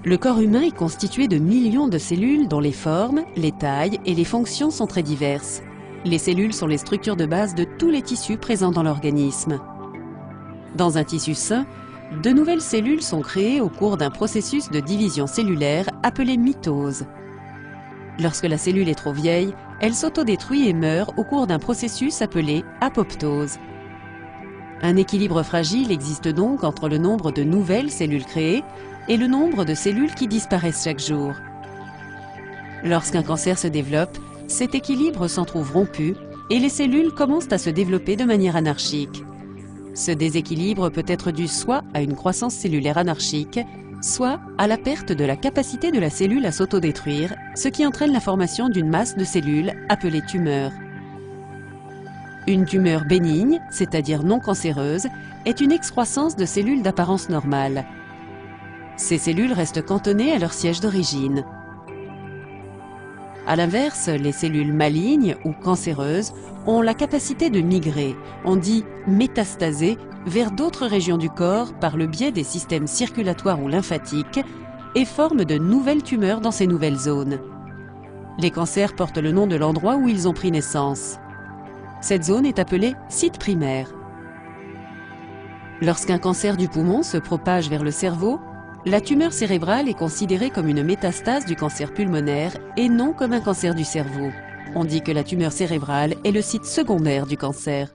Le corps humain est constitué de millions de cellules dont les formes, les tailles et les fonctions sont très diverses. Les cellules sont les structures de base de tous les tissus présents dans l'organisme. Dans un tissu sain, de nouvelles cellules sont créées au cours d'un processus de division cellulaire appelé mitose. Lorsque la cellule est trop vieille, elle s'autodétruit et meurt au cours d'un processus appelé apoptose. Un équilibre fragile existe donc entre le nombre de nouvelles cellules créées et le nombre de cellules qui disparaissent chaque jour. Lorsqu'un cancer se développe, cet équilibre s'en trouve rompu et les cellules commencent à se développer de manière anarchique. Ce déséquilibre peut être dû soit à une croissance cellulaire anarchique, soit à la perte de la capacité de la cellule à s'autodétruire, ce qui entraîne la formation d'une masse de cellules appelée tumeur. Une tumeur bénigne, c'est-à-dire non cancéreuse, est une excroissance de cellules d'apparence normale. Ces cellules restent cantonnées à leur siège d'origine. A l'inverse, les cellules malignes ou cancéreuses ont la capacité de migrer, on dit métastaser, vers d'autres régions du corps par le biais des systèmes circulatoires ou lymphatiques et forment de nouvelles tumeurs dans ces nouvelles zones. Les cancers portent le nom de l'endroit où ils ont pris naissance. Cette zone est appelée site primaire. Lorsqu'un cancer du poumon se propage vers le cerveau, la tumeur cérébrale est considérée comme une métastase du cancer pulmonaire et non comme un cancer du cerveau. On dit que la tumeur cérébrale est le site secondaire du cancer.